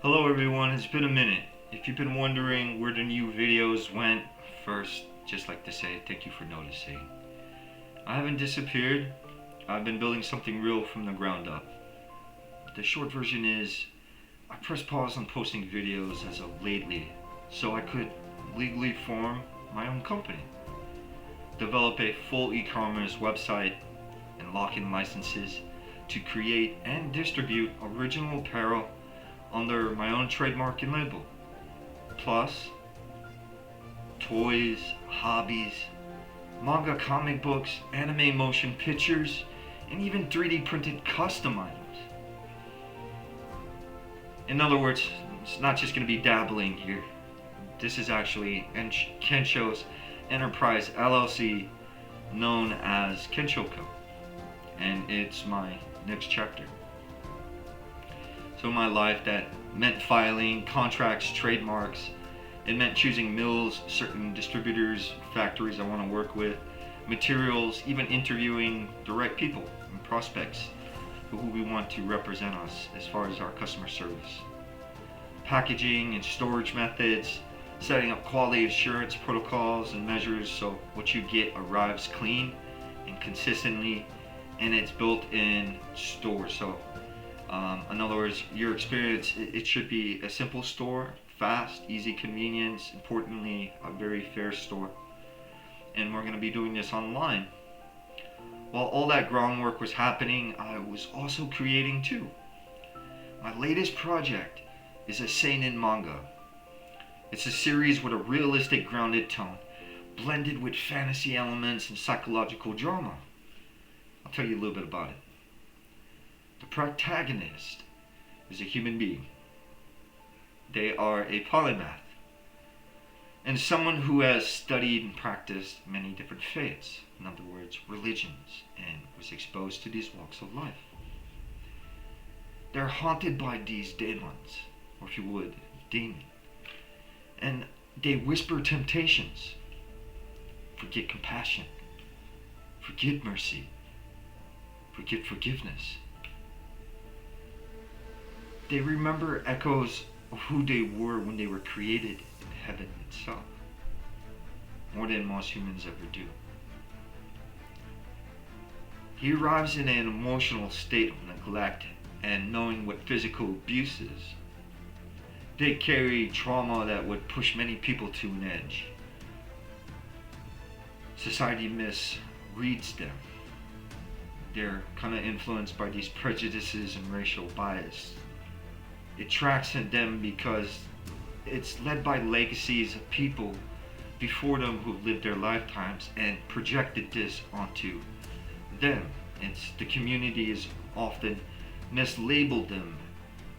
Hello everyone, it's been a minute. If you've been wondering where the new videos went, first, just like to say thank you for noticing. I haven't disappeared. I've been building something real from the ground up. The short version is, I pressed pause on posting videos as of lately so I could legally form my own company. Develop a full e-commerce website and lock in licenses to create and distribute original apparel under my own trademark and label. Plus, toys, hobbies, manga comic books, anime motion pictures, and even 3D printed custom items. In other words, it's not just going to be dabbling here. This is actually Kensho's Enterprise LLC, known as Kensho Co. And it's my next chapter. So in my life, that meant filing contracts, trademarks. It meant choosing mills, certain distributors, factories I want to work with, materials, even interviewing the right people and prospects who we want to represent us as far as our customer service. Packaging and storage methods, setting up quality assurance protocols and measures so what you get arrives clean and consistently, and it's built in store. So in other words, your experience, it should be a simple store, fast, easy convenience, importantly, a very fair store. And we're going to be doing this online. While all that groundwork was happening, I was also creating too. My latest project is a seinen manga. It's a series with a realistic, grounded tone, blended with fantasy elements and psychological drama. I'll tell you a little bit about it. The protagonist is a human being. They are a polymath and someone who has studied and practiced many different faiths, in other words, religions, and was exposed to these walks of life. They're haunted by these demons, or if you would, demon, and they whisper temptations. Forget compassion, forget mercy, forget forgiveness. They remember echoes of who they were when they were created in heaven itself, more than most humans ever do. He arrives in an emotional state of neglect and knowing what physical abuse is. They carry trauma that would push many people to an edge. Society misreads them. They're kind of influenced by these prejudices and racial bias. It tracks at them because it's led by legacies of people before them who've lived their lifetimes and projected this onto them. It's the community has often mislabeled them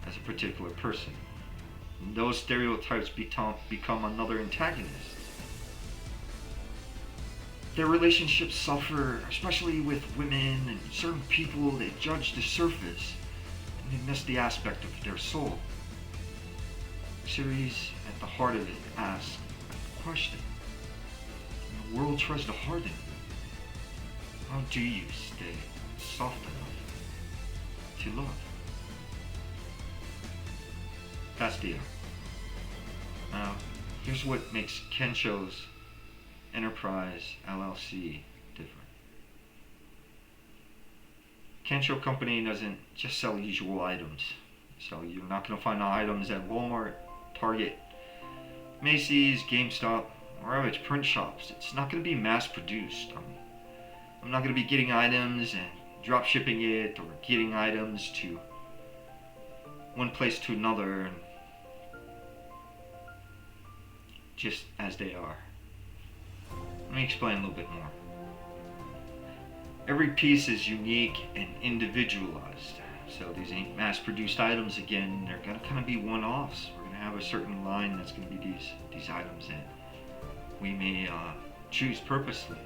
as a particular person. And those stereotypes become another antagonist. Their relationships suffer, especially with women and certain people that judge the surface. They miss the aspect of their soul. The series, at the heart of it, asks a question. And the world tries to harden you. How do you stay soft enough to love? That's the end. Now, here's what makes Kensho's Enterprise LLC different. Kensho Company doesn't just sell usual items. So you're not going to find items at Walmart, Target, Macy's, GameStop, or average print shops. It's not going to be mass produced. I'm not going to be getting items and drop shipping it or getting items to one place to another and just as they are. Let me explain a little bit more. Every piece is unique and individualized. So these ain't mass-produced items again. They're gonna kind of be one-offs. We're gonna have a certain line that's gonna be these items, and we may choose purposely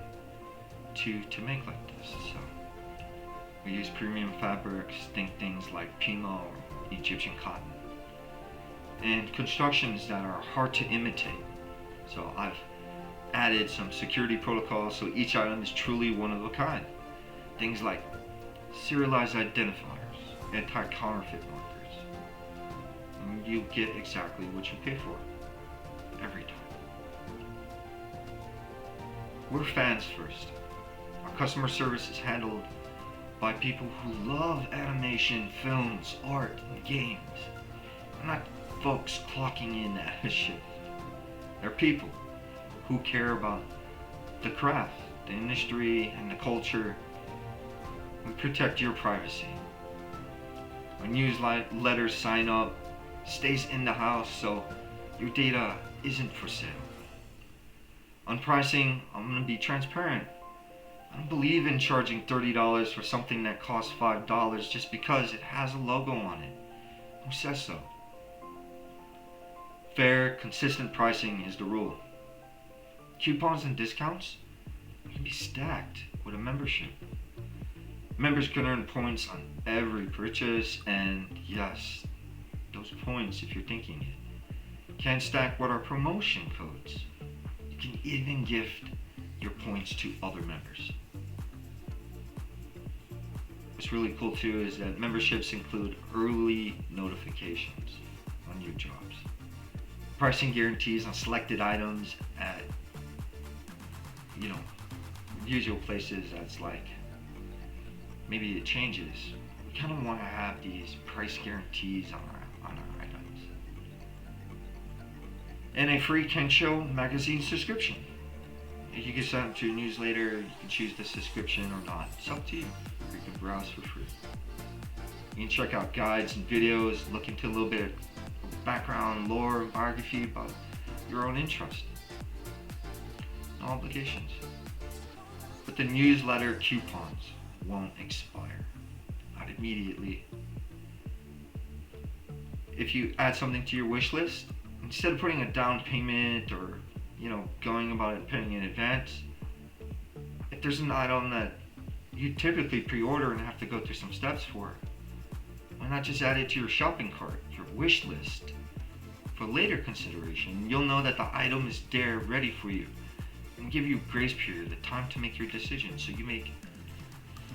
to make like this. So we use premium fabrics, think things like Pima or Egyptian cotton, and constructions that are hard to imitate. So I've added some security protocols so each item is truly one of a kind. Things like serialized identifiers, anti-counterfeit markers, and you get exactly what you pay for. Every time. We're fans first. Our customer service is handled by people who love animation, films, art, and games. They're not folks clocking in at a shift. They're people who care about the craft, the industry, and the culture. We protect your privacy. Our newsletter sign up stays in the house, so your data isn't for sale. On pricing, I'm going to be transparent. I don't believe in charging $30 for something that costs $5 just because it has a logo on it. Who says so? Fair, consistent pricing is the rule. Coupons and discounts can be stacked with a membership. Members can earn points on every purchase, and yes, those points, if you're thinking it, can stack with our promotion codes. You can even gift your points to other members. What's really cool too is that memberships include early notifications on new jobs, pricing guarantees on selected items at, usual places that's like, maybe it changes. We kind of want to have these price guarantees on our items. And a free Kensho magazine subscription. You can sign up to a newsletter, you can choose the subscription or not. It's up to you. You can browse for free. You can check out guides and videos, look into a little bit of background, lore, and biography about your own interest. No obligations. But the newsletter coupons won't expire. Not immediately. If you add something to your wish list, instead of putting a down payment or going about it paying in advance, if there's an item that you typically pre-order and have to go through some steps for, why not just add it to your shopping cart, your wish list, for later consideration? You'll know that the item is there ready for you and give you a grace period, the time to make your decision, so you make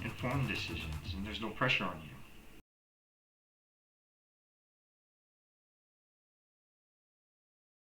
informed decisions and there's no pressure on you.